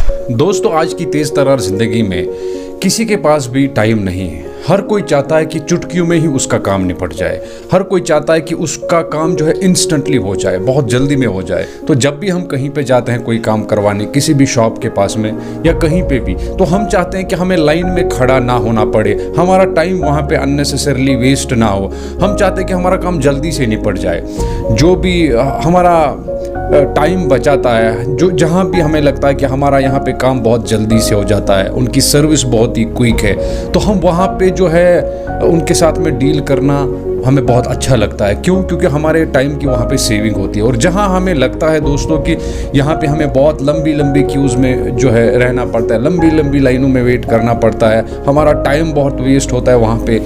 दोस्तों, आज की तेज़ तर्रार ज़िंदगी में किसी के पास भी टाइम नहीं है। हर कोई चाहता है कि चुटकियों में ही उसका काम निपट जाए। हर कोई चाहता है कि उसका काम जो है इंस्टेंटली हो जाए, बहुत जल्दी में हो जाए। तो जब भी हम कहीं पे जाते हैं कोई काम करवाने, किसी भी शॉप के पास में या कहीं पे भी, तो हम चाहते हैं कि हमें लाइन में खड़ा ना होना पड़े, हमारा टाइम वहाँ पे अननेसेसरली वेस्ट ना हो। हम चाहते हैं कि हमारा काम जल्दी से निपट जाए। जो भी हमारा टाइम बचाता है, जो जहाँ भी हमें लगता है कि हमारा यहाँ पे काम बहुत जल्दी से हो जाता है, उनकी सर्विस बहुत ही क्विक है, तो हम वहाँ पे जो है उनके साथ में डील करना हमें बहुत अच्छा लगता है। क्यों? क्योंकि हमारे टाइम की वहाँ पे सेविंग होती है। और जहाँ हमें लगता है दोस्तों कि यहाँ पे हमें बहुत लंबी लंबी क्यूज़ में जो है रहना पड़ता है, लंबी लंबी लाइनों में वेट करना पड़ता है, हमारा टाइम बहुत वेस्ट होता है, वहाँ पे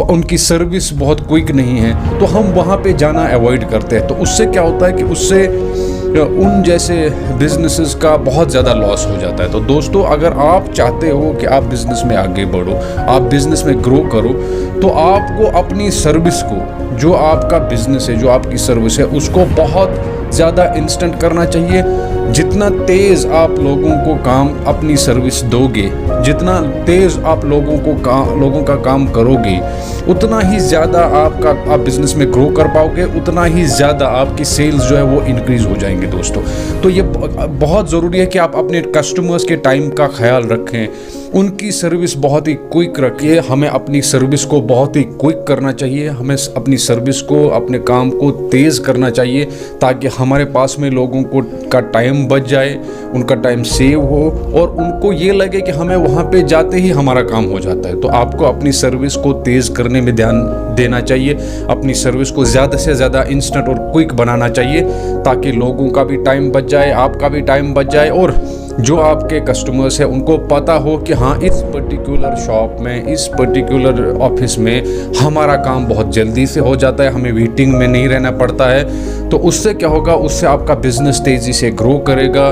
उनकी सर्विस बहुत क्विक नहीं है, तो हम वहाँ पे जाना अवॉइड करते हैं। तो उससे क्या होता है कि उससे उन जैसे बिजनेसेस का बहुत ज़्यादा लॉस हो जाता है। तो दोस्तों, अगर आप चाहते हो कि आप बिज़नेस में आगे बढ़ो, आप बिज़नेस में ग्रो करो, तो आपको अपनी सर्विस को, जो आपका बिज़नेस है, जो आपकी सर्विस है, उसको बहुत ज़्यादा इंस्टेंट करना चाहिए। जितना तेज़ आप लोगों को काम अपनी सर्विस दोगे, जितना तेज़ आप लोगों का काम करोगे, उतना ही ज़्यादा आप बिज़नेस में ग्रो कर पाओगे, उतना ही ज़्यादा आपकी सेल्स जो है वो इंक्रीज़ हो जाएंगे दोस्तों। तो ये बहुत ज़रूरी है कि आप अपने कस्टमर्स के टाइम का ख्याल रखें, उनकी सर्विस बहुत ही क्विक रखिए। हमें अपनी सर्विस को बहुत ही क्विक करना चाहिए, हमें अपनी सर्विस को, अपने काम को तेज़ करना चाहिए, ताकि हमारे पास में लोगों का टाइम बच जाए, उनका टाइम सेव हो और उनको ये लगे कि हमें वहाँ पे जाते ही हमारा काम हो जाता है। तो आपको अपनी सर्विस को तेज़ करने में ध्यान देना चाहिए, अपनी सर्विस को ज़्यादा से ज़्यादा इंस्टेंट और क्विक बनाना चाहिए, ताकि लोगों का भी टाइम बच जाए, आपका भी टाइम बच जाए, और जो आपके कस्टमर्स हैं उनको पता हो कि हाँ, इस पर्टिकुलर शॉप में, इस पर्टिकुलर ऑफिस में हमारा काम बहुत जल्दी से हो जाता है, हमें वेटिंग में नहीं रहना पड़ता है। तो उससे क्या होगा, उससे आपका बिजनेस तेज़ी से ग्रो करेगा,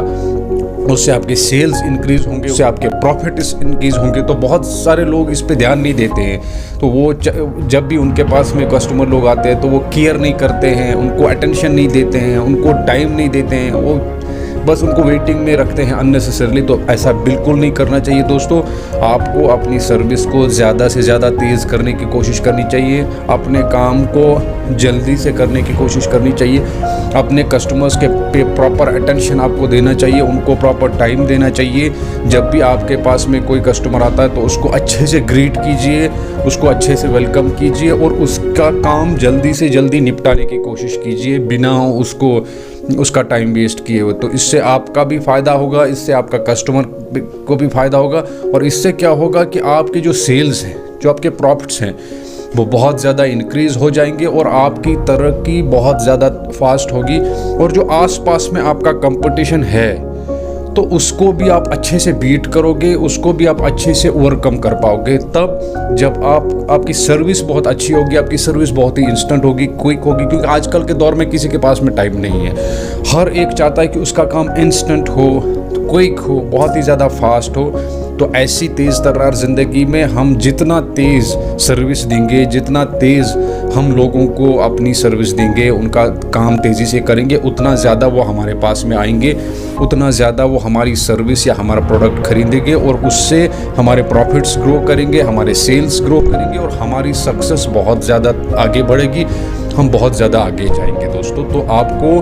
उससे आपके सेल्स इंक्रीज़ होंगे, उससे आपके प्रॉफिट्स इंक्रीज़ होंगे। तो बहुत सारे लोग इस पे ध्यान नहीं देते हैं, तो वो जब भी उनके पास में कस्टमर लोग आते हैं तो वो केयर नहीं करते हैं, उनको अटेंशन नहीं देते हैं, उनको टाइम नहीं देते हैं, वो बस उनको वेटिंग में रखते हैं अननेसेसरली। तो ऐसा बिल्कुल नहीं करना चाहिए दोस्तों। आपको अपनी सर्विस को ज़्यादा से ज़्यादा तेज़ करने की कोशिश करनी चाहिए, अपने काम को जल्दी से करने की कोशिश करनी चाहिए, अपने कस्टमर्स के पे प्रॉपर अटेंशन आपको देना चाहिए, उनको प्रॉपर टाइम देना चाहिए। जब भी आपके पास में कोई कस्टमर आता है तो उसको अच्छे से ग्रीट कीजिए, उसको अच्छे से वेलकम कीजिए और उसका काम जल्दी से जल्दी निपटाने की कोशिश कीजिए, बिना उसका टाइम वेस्ट किए हुए। तो इससे आपका भी फ़ायदा होगा, इससे आपका कस्टमर को भी फ़ायदा होगा, और इससे क्या होगा कि आपके जो सेल्स हैं, जो आपके प्रॉफिट्स हैं, वो बहुत ज़्यादा इंक्रीज़ हो जाएंगे और आपकी तरक्की बहुत ज़्यादा फास्ट होगी। और जो आसपास में आपका कंपटीशन है तो उसको भी आप अच्छे से बीट करोगे, उसको भी आप अच्छे से ओवरकम कर पाओगे, तब जब आपकी सर्विस बहुत अच्छी होगी, आपकी सर्विस बहुत ही इंस्टेंट होगी, क्विक होगी। क्योंकि आजकल के दौर में किसी के पास में टाइम नहीं है, हर एक चाहता है कि उसका काम इंस्टेंट हो, क्विक हो, बहुत ही ज़्यादा फास्ट हो। तो ऐसी तेज़ तर्रार ज़िंदगी में हम जितना तेज़ सर्विस देंगे, जितना तेज़ हम लोगों को अपनी सर्विस देंगे, उनका काम तेज़ी से करेंगे, उतना ज़्यादा वो हमारे पास में आएंगे, उतना ज़्यादा वो हमारी सर्विस या हमारा प्रोडक्ट खरीदेंगे, और उससे हमारे प्रॉफिट्स ग्रो करेंगे, हमारे सेल्स ग्रो करेंगे, और हमारी सक्सेस बहुत ज़्यादा आगे बढ़ेगी, हम बहुत ज़्यादा आगे जाएंगे दोस्तों। तो आपको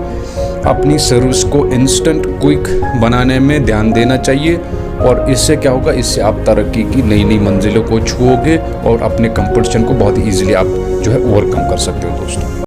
अपनी सर्विस को इंस्टेंट क्विक बनाने में ध्यान देना चाहिए, और इससे क्या होगा, इससे आप तरक्की की नई नई मंजिलों को छुओगे और अपने कंपटीशन को बहुत ईजिली आप जो है ओवरकम कर सकते हो दोस्तों।